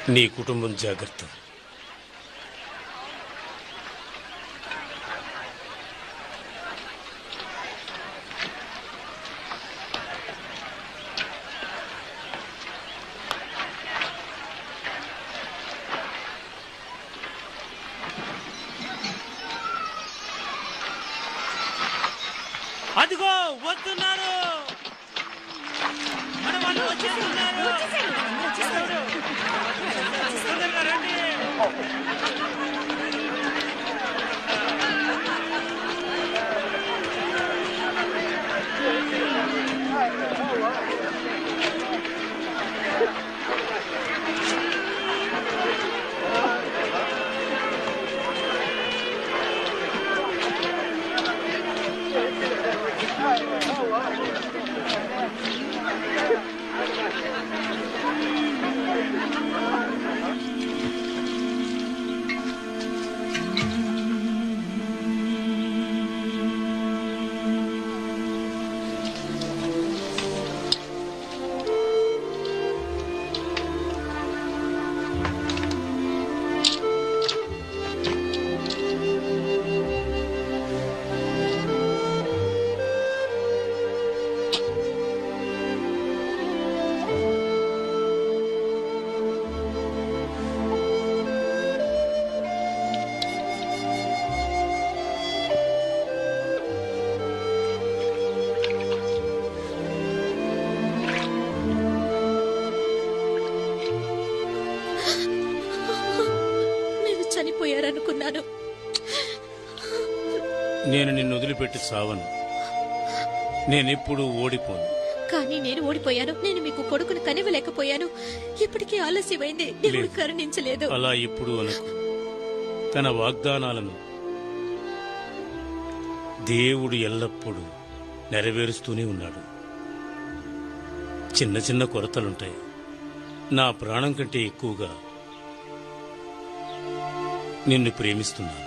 నీ కుటుంబం జాగ్రత్త. అదిగో వస్తున్నారు, మన వాళ్ళు వచ్చేస్తున్నారు. తొందరగా రండి. చనిపోయారనుకున్నాను. నేను నిన్ను వదిలిపెట్టి సావను. నేనెప్పుడు ఓడిపోను. కానీ నేను ఓడిపోయాను. నేను మీకు కొడుకును కనివ్వలేకపోయాను. ఇప్పటికీ ఆలస్యమైంది. దేవుడు కరుణించలేదు. అలా ఇప్పుడు అనకు. తన వాగ్దానాలను దేవుడు ఎల్లప్పుడూ నెరవేరుస్తూనే ఉన్నాడు. చిన్న చిన్న కొరతలుంటాయి. నా ప్రాణం కంటే ఎక్కువగా నిన్ను ప్రేమిస్తున్నాను.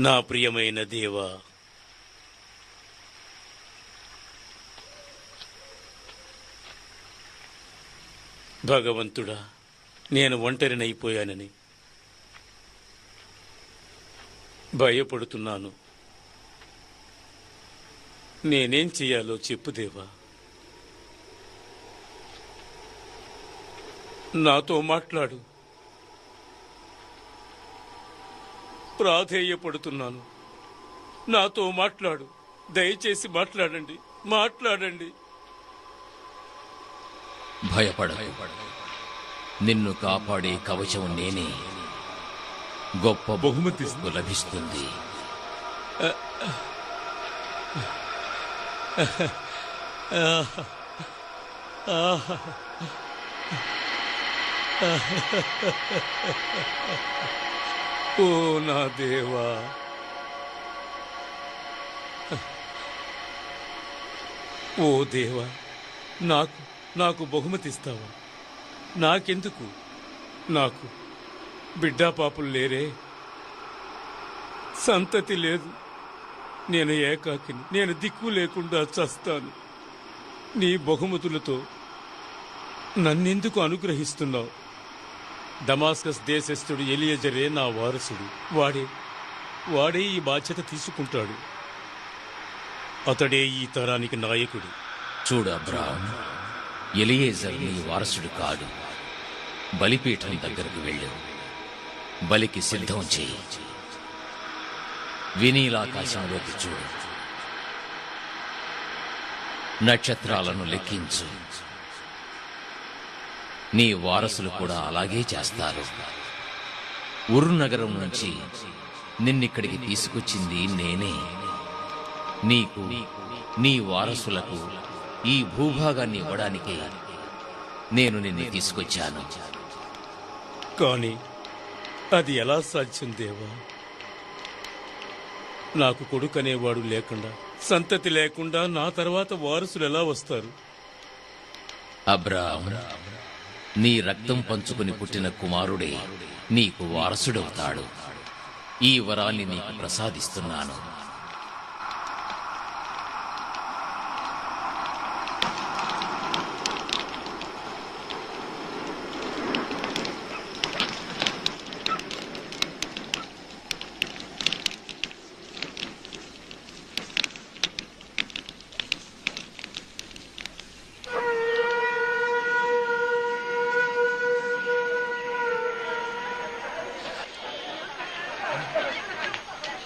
నా ప్రియమైన దేవా, భగవంతుడా, నేను ఒంటరినైపోయానని భయపడుతున్నాను. నేనేం చేయాలో చెప్పు దేవా. నాతో మాట్లాడు. ప్రాధేయపడుతున్నాను. నాతో మాట్లాడు. దయచేసి మాట్లాడండి, మాట్లాడండి. భయపడకు. నిన్ను కాపాడే కవచం నేనే. గొప్ప బహుమతి లభిస్తుంది. ఓ నా దేవా, ఓ దేవా, నాకు బహుమతి ఇస్తావా? నాకెందుకు? నాకు బిడ్డా పాపులు లేరే, సంతతి లేదు. నేను ఏకాకిని. నేను దిక్కు లేకుండా చస్తాను. నీ బహుమతులతో నన్నెందుకు అనుగ్రహిస్తున్నావు? దమాస్కస్ దేశస్థుడు ఎలియజరే నా వారసుడు. వాడే ఈ బాధ్యత తీసుకుంటాడు. అతడే ఈ తరానికి నాయకుడు. చూడు అబ్రాహం, ఎలియేజర్ నీ వారసుడు కాడు. బలిపీఠం దగ్గరకు వెళ్ళు. బలికి సిద్ధం చేయి. వినీలాకాశంలోకి చూడు. నక్షత్రాలను లెక్కించు. నీ వారసులు కూడా అలాగే చేస్తారు. ఉరు నగరం నుంచి నిన్నిక్కడికి తీసుకొచ్చింది నేనే. నీకు, నీ వారసులకు ఈ భూభాగాన్ని ఇవ్వడానికే నేను నిన్ను తీసుకొచ్చాను. కానీ అది ఎలా సాధ్యం దేవా? నాకు కొడుకు అనేవాడు లేకుండా, సంతతి లేకుండా నా తర్వాత వారసులు ఎలా వస్తారు? అబ్రాహాం, నీ రక్తం పంచుకుని పుట్టిన కుమారుడే నీకు వారసుడవుతాడు. ఈ వరాన్ని నీకు ప్రసాదిస్తున్నాను.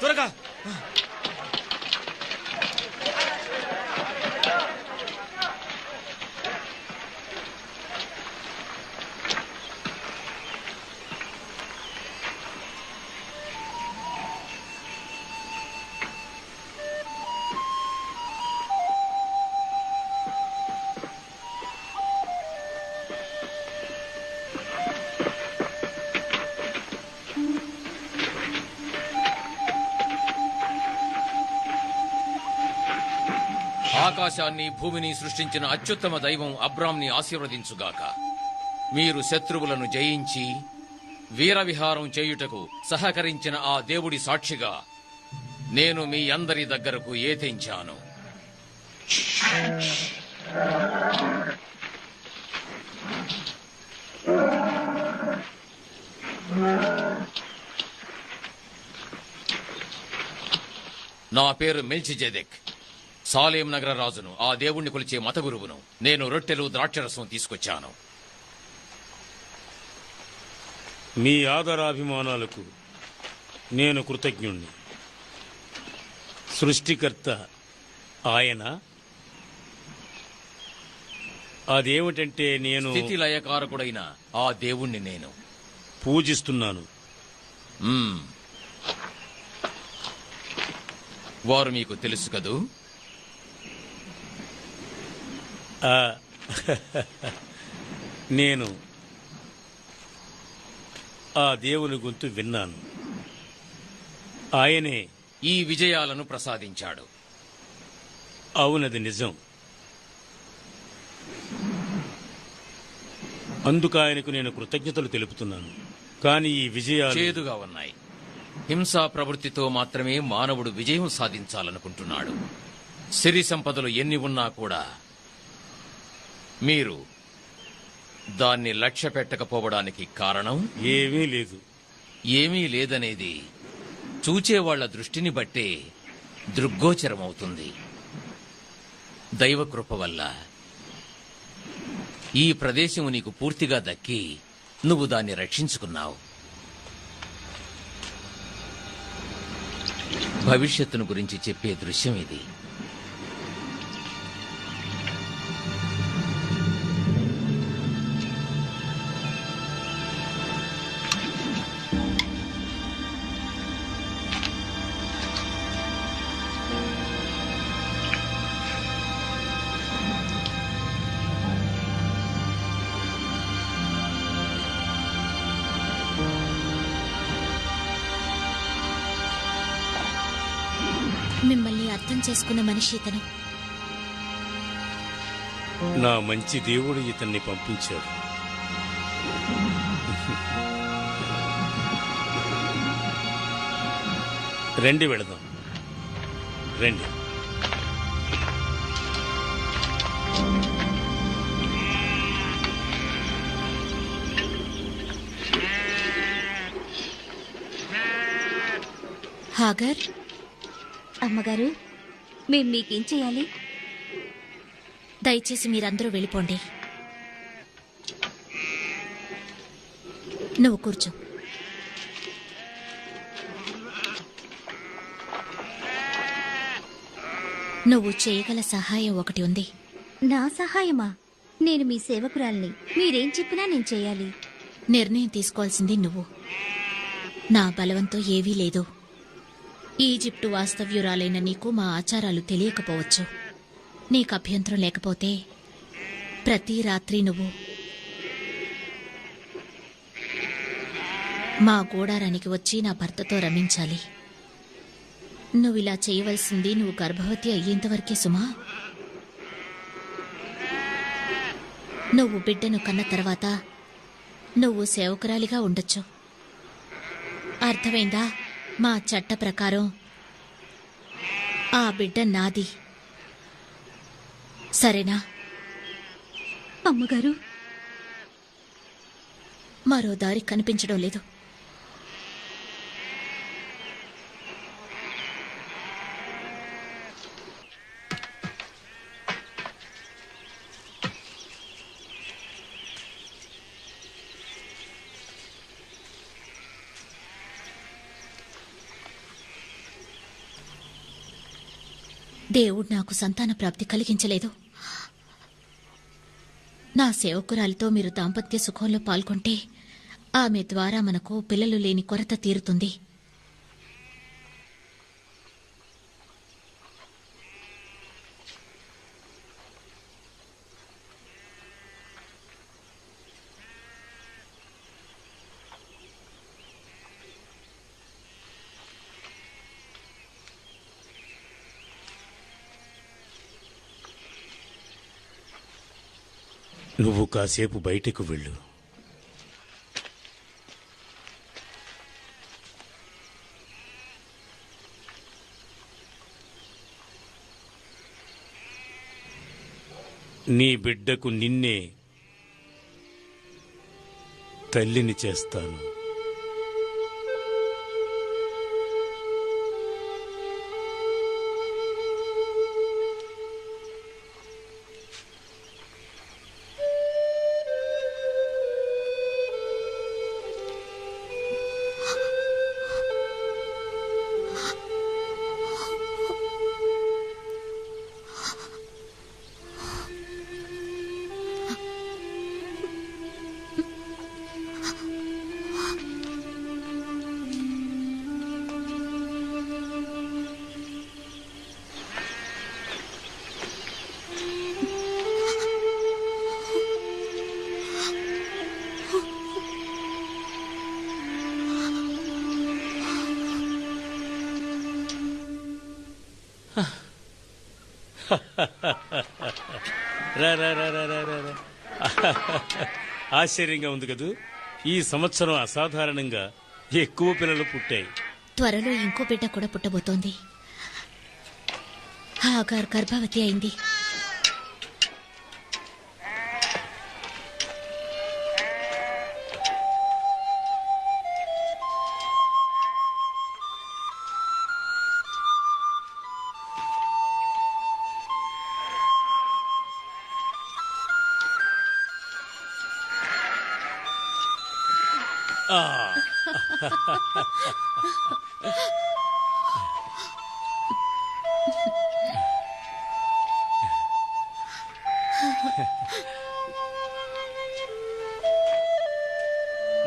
త్వరగా ఆకాశాన్ని భూమిని సృష్టించిన అత్యుత్తమ దైవం అబ్రాంని ఆశీర్వదించుగాక. మీరు శత్రువులను జయించి వీరవిహారం చేయుటకు సహకరించిన ఆ దేవుడి సాక్షిగా నేను మీ అందరి దగ్గరకు ఏతించాను. నా పేరు మెల్చిజెదెక్, సాలేం నగర రాజును, ఆ దేవుణ్ణి కొలిచే మత గురువును. నేను రొట్టెలు ద్రాక్షరసం తీసుకొచ్చాను. మీ ఆదరాభిమానాలకు నేను కృతజ్ఞుణ్ణి. సృష్టికర్త ఆయన. అదేమిటంటే నేను స్థితి లయకారకుడైన ఆ దేవుణ్ణి నేను పూజిస్తున్నాను. వారు మీకు తెలుసు కదూ? ఆ, నేను ఆ దేవుని గొంతు విన్నాను. ఆయనే ఈ విజయాలను ప్రసాదించాడు. అవునది నిజం. అందుకు ఆయనకు నేను కృతజ్ఞతలు తెలుపుతున్నాను. కానీ ఈ విజయాలు చేదుగా ఉన్నాయి. హింసా ప్రవృత్తితో మాత్రమే మానవుడు విజయం సాధించాలనుకుంటున్నాడు. సిరి సంపదలు ఎన్ని ఉన్నా కూడా మీరు దాన్ని లక్ష్య పెట్టకపోవడానికి కారణం ఏమీ లేదు. ఏమీ లేదనేది చూచేవాళ్ల దృష్టిని బట్టే దృగ్గోచరమవుతుంది. దైవకృప వల్ల ఈ ప్రదేశం నీకు పూర్తిగా దక్కి నువ్వు దాన్ని రక్షించుకున్నావు. భవిష్యత్తును గురించి చెప్పే దృశ్యం ఇది. మిమ్మల్ని అర్థం చేసుకున్న మనిషి ఇతను. నా మంచి దేవుడు ఇతన్ని పంపించాడు. రండి వెళదాం, రండి. హాగర్, అమ్మగారు, మేం మీకేం చేయాలి? దయచేసి మీరందరూ వెళ్ళిపోండి. నువ్వు కూర్చో. నువ్వు చేయగల సహాయం ఒకటి ఉంది. నా సహాయమా? నేను మీ సేవకురాల్ని. మీరేం చెప్పినా నేను చేయాలి. నిర్ణయం తీసుకోవాల్సింది నువ్వు. నా బలవంతం ఏవీ లేదు. ఈజిప్టు వాస్తవ్యురాలైన నీకు మా ఆచారాలు తెలియకపోవచ్చు. నీకు అభ్యంతరం లేకపోతే ప్రతి రాత్రి నువ్వు మా గూడారానికి వచ్చి నా భర్తతో రమించాలి. నువ్విలా చేయవలసింది నువ్వు గర్భవతి అయ్యేంతవరకే సుమా. నువ్వు బిడ్డను కన్న తర్వాత నువ్వు సేవకురాలిగా ఉండొచ్చు. అర్థమైందా? మా చట్ట ప్రకారం ఆ బిడ్డ నాది. సరేనా? అమ్మగారు, మరో దారి కనిపించడం లేదు. దేవుడు నాకు సంతాన ప్రాప్తి కలిగించలేదు. నా సేవకురాలితో మీరు దాంపత్య సుఖంలో పాల్గొంటే ఆమె ద్వారా మనకు పిల్లలు లేని కొరత తీరుతుంది. నువ్వు కాసేపు బయటకు వెళ్ళు. నీ బిడ్డకు నిన్నే తల్లిని చేస్తాను. రా రా రా రా రా రా రా. ఆశ్చర్యంగా ఉంది కదూ. ఈ సంవత్సరం అసాధారణంగా ఎక్కువ పిల్లలు పుట్టాయి. త్వరలో ఇంకో బిడ్డ కూడా పుట్టబోతోంది. హాగార్ గర్భవతి అయింది.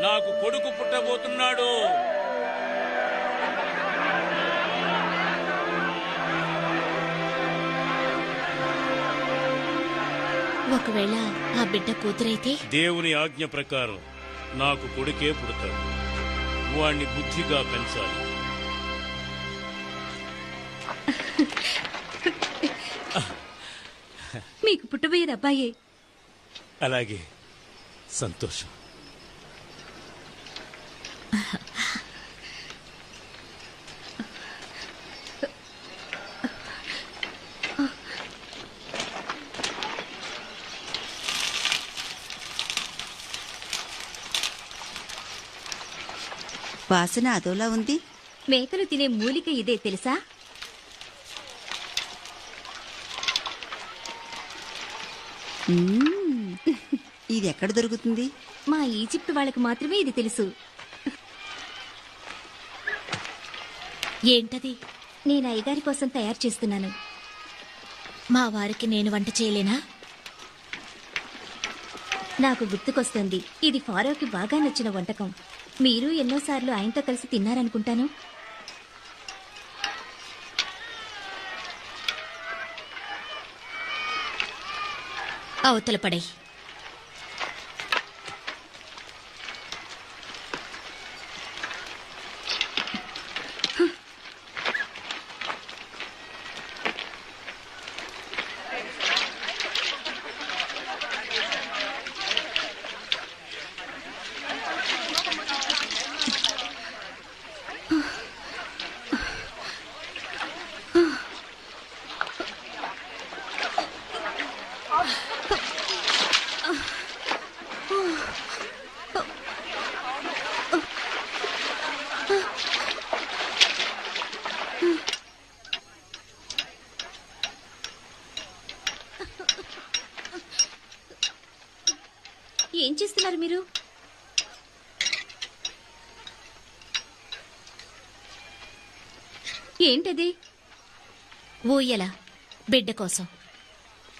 నాకు కొడుకు పుట్టబోతున్నాడు. ఒకవేళ ఆ బిడ్డ కూతురైతే? దేవుని ఆజ్ఞ ప్రకారం నాకు కొడుకే పుడతాడు. వాణ్ణి బుద్ధిగా పెంచాలి. మీకు పుట్టబోయేది అబ్బాయే. అలాగే, సంతోషం. వాసన అదోలా ఉంది. మేకలు తినే మూలిక ఇదే తెలుసా? ఇది ఎక్కడ దొరుకుతుంది? మా ఈజిప్ట్ వాళ్ళకి మాత్రమే ఇది తెలుసు. ఏంటది? నేను అయ్యగారి కోసం తయారు చేస్తున్నాను. మా వారికి నేను వంట చేయలేనా? నాకు గుర్తుకొస్తుంది, ఇది ఫారోకి బాగా నచ్చిన వంటకం. మీరు ఎన్నోసార్లు ఆయనతో కలిసి తిన్నారనుకుంటాను. అవతల పడే. ఏం చేస్తున్నారు మీరు? ఏంటది? ఊయల బిడ్డ కోసం.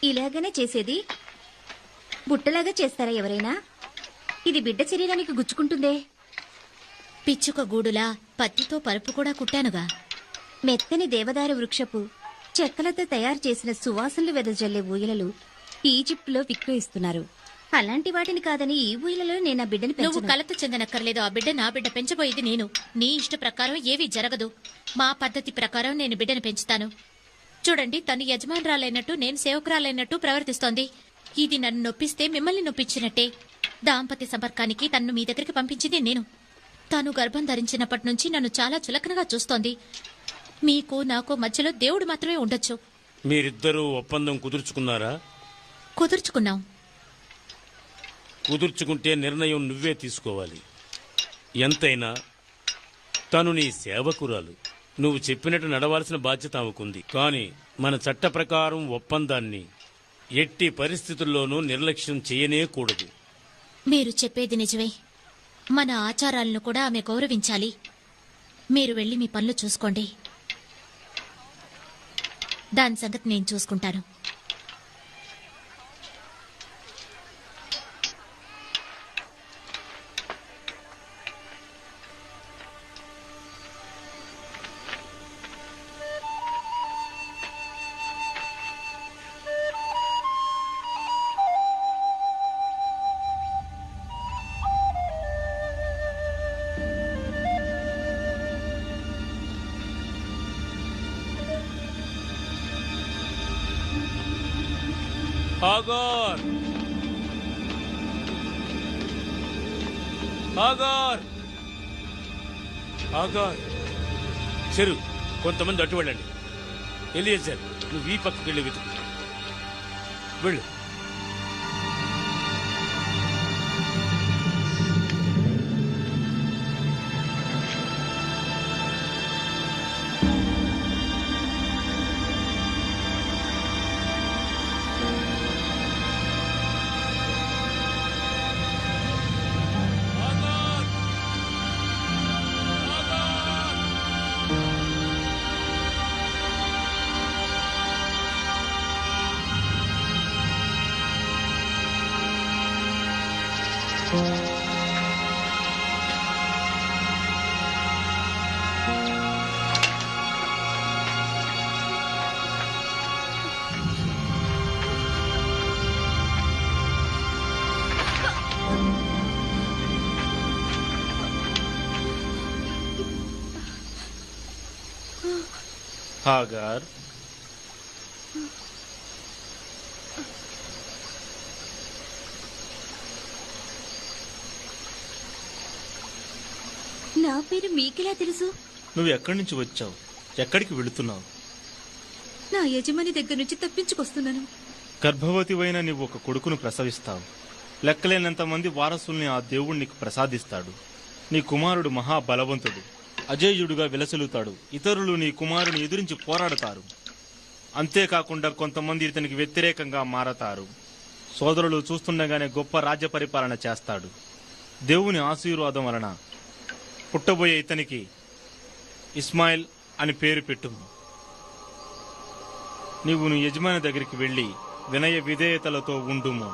ఇలాగనే చేసేది? బుట్టలాగా చేస్తారా ఎవరైనా? ఇది బిడ్డ శరీరానికి గుచ్చుకుంటుందే. పిచ్చుక గూడులా పత్తితో పరుపు కూడా కుట్టానుగా. మెత్తని దేవదారు వృక్షపు చెక్కలతో తయారు చేసిన సువాసనలు వెదజల్లే ఊయలలు ఈజిప్టులో విక్రయిస్తున్నారు. అలాంటి వాటిని కాదని ఈ ఊయలలో నేను ఆ బిడ్డని నువ్వు పెంచను. కలత చెందనక్కర్లేదు. ఆ బిడ్డ నా బిడ్డ, పెంచబోయేది నేను. నీ ఇష్ట ప్రకారం ఏవీ జరగదు. మా పద్ధతి ప్రకారం నేను బిడ్డను పెంచుతాను. చూడండి, తను యజమానురాలైనట్టు నేను సేవకురాలైనట్టు ప్రవర్తిస్తోంది. ఇది నన్ను నొప్పిస్తే మిమ్మల్ని నొప్పించినట్టే. దాంపత్య సంపర్కానికి తన్ను మీ దగ్గరికి పంపించింది నేను. తాను గర్భం ధరించినప్పటి నుంచి నన్ను చాలా చులకనగా చూస్తోంది. మీకు నాకు మధ్యలో దేవుడు మాత్రమే ఉండొచ్చు. మీరిద్దరూ ఒప్పందం కుదుర్చుకున్నారా? కుదుర్చుకున్నాం. కుదుర్చుకుంటే నిర్ణయం నువ్వే తీసుకోవాలి. ఎంతైనా తను నీ సేవకురాలు. నువ్వు చెప్పినట్టు నడవాల్సిన బాధ్యత ఆమెకుంది. కానీ మన చట్ట ప్రకారం ఒప్పందాన్ని ఎట్టి పరిస్థితుల్లోనూ నిర్లక్ష్యం చేయనేకూడదు. మీరు చెప్పేది నిజమే. మన ఆచారాలను కూడా ఆమె గౌరవించాలి. మీరు వెళ్ళి మీ పనులు చూసుకోండి. దాని సంగతి నేను చూసుకుంటాను. హాగార్! హాగార్! హాగార్! చెరు, కొంతమంది అటు వెళ్ళండి. ఎలియజర్, నువ్వు ఈ పక్కకి వెళ్ళి వెతుకు. వెళ్ళు. హాగార్, నా పేరు మీకెలా తెలుసు? నువ్వు ఎక్కడి నుంచి వచ్చావు? ఎక్కడికి వెళుతున్నావు? నా యజమాని దగ్గర నుంచి తప్పించుకొస్తున్నాను. గర్భవతివైన నీవు ఒక కొడుకును ప్రసవిస్తావు. లెక్కలేనంత మంది వారసుల్ని ఆ దేవుడు నీకు ప్రసాదిస్తాడు. నీ కుమారుడు మహాబలవంతుడు, అజేయుడుగా విలసిల్లుతాడు. ఇతరులు నీ కుమారుని ఎదురించి పోరాడతారు. అంతేకాకుండా కొంతమంది ఇతనికి వ్యతిరేకంగా మారతారు. సోదరులు చూస్తుండగానే గొప్ప రాజ్య పరిపాలన చేస్తాడు. దేవుని ఆశీర్వాదం వలన పుట్టబోయే ఇతనికి ఇస్మాయిల్ అని పేరు పెట్టుము. నీవు నీ యజమాని దగ్గరికి వెళ్లి వినయ విధేయతలతో ఉండుము.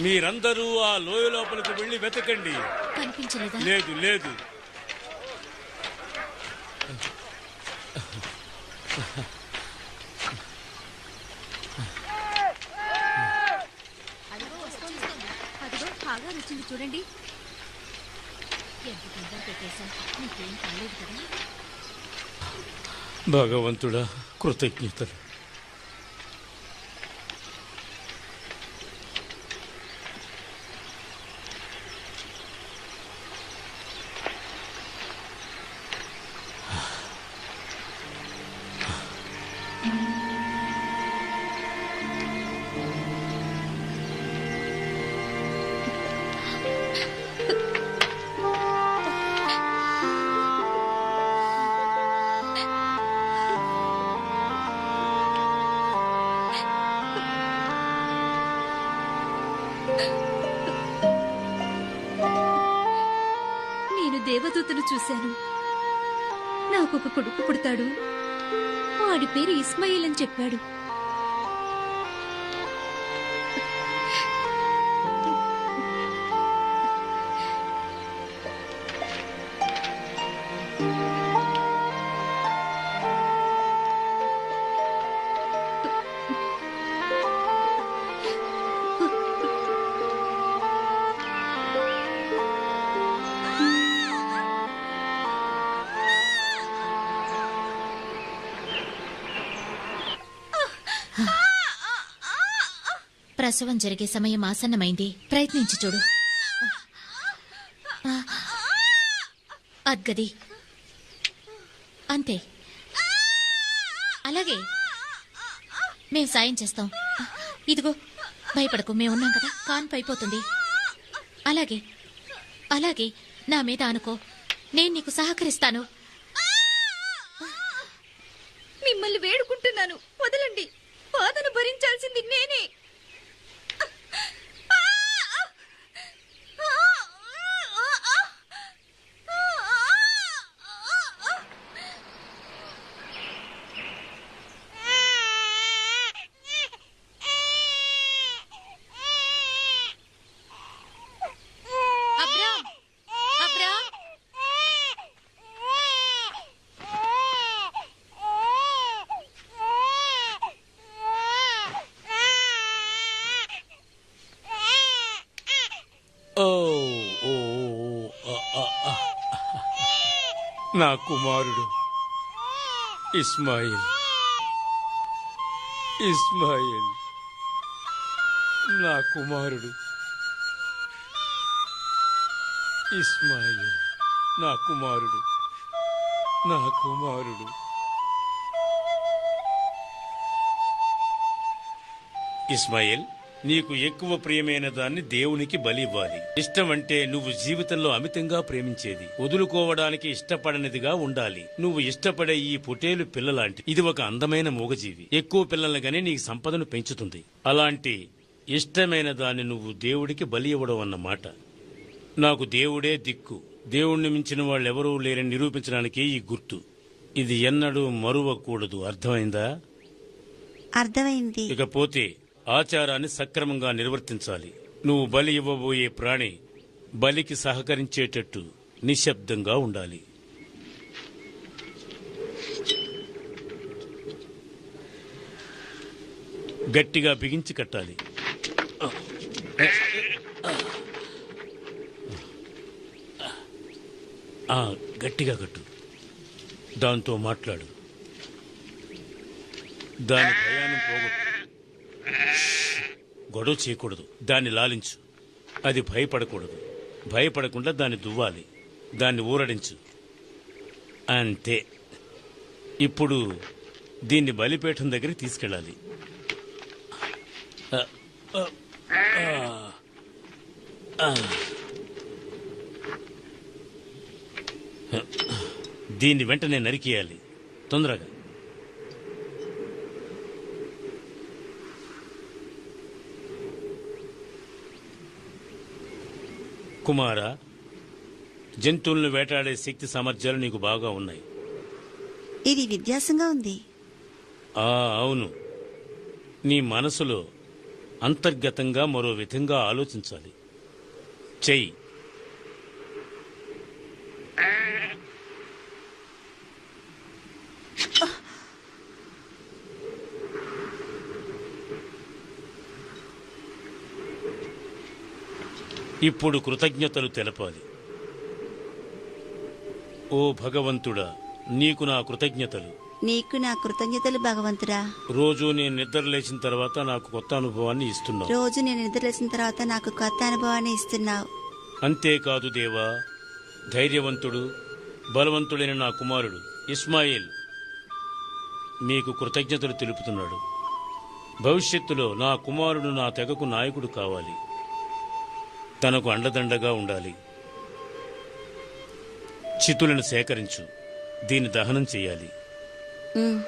మీరందరూ ఆ లోయ లోపలికి వెళ్లి వెతకండి. కనిపించలేదా? లేదు లేదు. చూడండి. భగవంతుడా, కృతజ్ఞతలు. నేను దేవదూతను చూశాను. నాకొక కొడుకు పుడతాడు. వాడి పేరు ఇస్మాయిల్ అని చెప్పాడు. ప్రసవం జరిగే సమయం ఆసన్నమైంది. ప్రయత్నించి చూడు. అద్గది. అంతే. అలాగే మేం సాయం చేస్తాం. ఇదిగో, భయపడకు, మేమున్నాం కదా. కాన్పు అయిపోతుంది. అలాగే అలాగే నా మీద అనుకో. నేను నీకు సహకరిస్తాను. మిమ్మల్ని వేడుకుంటున్నాను, వదలండి. బాధను భరించాల్సింది నేనే. Abram, Abram. ఓ ఓ, నా కుమారుడు ఇస్మాయిల్. ఇస్మాయిల్, నా కుమారుడు ఇస్మాయిల్. నా కుమారుడు, నా కుమారుడు. ఇస్మాయిల్, నీకు ఎక్కువ ప్రియమైన దాన్ని దేవునికి బలి ఇవ్వాలి. ఇష్టం అంటే నువ్వు జీవితంలో అమితంగా ప్రేమించేది, వదులుకోవడానికి ఇష్టపడనిదిగా ఉండాలి. నువ్వు ఇష్టపడే ఈ పొటేలు పిల్లలాంటి. ఇది ఒక అందమైన మూగజీవి. ఎక్కువ పిల్లల్ని గానీ నీకు సంపదను పెంచుతుంది. అలాంటి ఇష్టమైన దాన్ని నువ్వు దేవుడికి బలి ఇవ్వడం అన్నమాట. నాకు దేవుడే దిక్కు, దేవుణ్ణి మించిన వాళ్ళెవరూ లేరని నిరూపించడానికి ఈ గుర్తు. ఇది ఎన్నడూ మరువకూడదు. అర్థమైందా? అర్థమైంది. ఇకపోతే ఆచారాన్ని సక్రమంగా నిర్వర్తించాలి. నువ్వు బలి ఇవ్వబోయే ప్రాణి బలికి సహకరించేటట్టు నిశ్శబ్దంగా ఉండాలి. గట్టిగా బిగించి కట్టాలి. గట్టిగా కట్టు. దాంతో మాట్లాడు. దాని భయాన్ని పోగొట్టు. గొడవ చేయకూడదు. దాన్ని లాలించు. అది భయపడకూడదు. భయపడకుండా దాన్ని దువ్వాలి. దాన్ని ఊరడించు. అంతే. ఇప్పుడు దీన్ని బలిపీఠం దగ్గరికి తీసుకెళ్ళాలి. దీన్ని వెంటనే నరికేయాలి. తొందరగా. కుమారా, జంతువులను వేటాడే శక్తి సామర్థ్యాలు నీకు బాగా ఉన్నాయి. ఇది విద్యాసంగా ఉంది. అవును. నీ మనసులో అంతర్గతంగా మరో విధంగా ఆలోచించాలి. చెయ్యి. ఇప్పుడు కృతజ్ఞతలు తెలపాలి. ఓ భగవంతుడా, నీకు నా కృతజ్ఞతలు. నీకు నా కృతజ్ఞతలు భగవంతుడా. రోజు నేను నిద్ర లేచిన తర్వాత నాకు కొత్త అనుభవాన్ని ఇస్తున్నావు. రోజు నేను నిద్రలేసిన తర్వాత నాకు కొత్త అనుభవాన్ని ఇస్తున్నావు. అంతేకాదు దేవా, ధైర్యవంతుడు బలవంతుడైన నా కుమారుడు ఇస్మాయిల్ మీకు కృతజ్ఞతలు తెలుపుతున్నాడు. భవిష్యత్తులో నా కుమారుడు నా తెగకు నాయకుడు కావాలి, తనకు అండదండగా ఉండాలి. చితులను సేకరించు, దీన్ని దహనం చేయాలి. ఉమ్.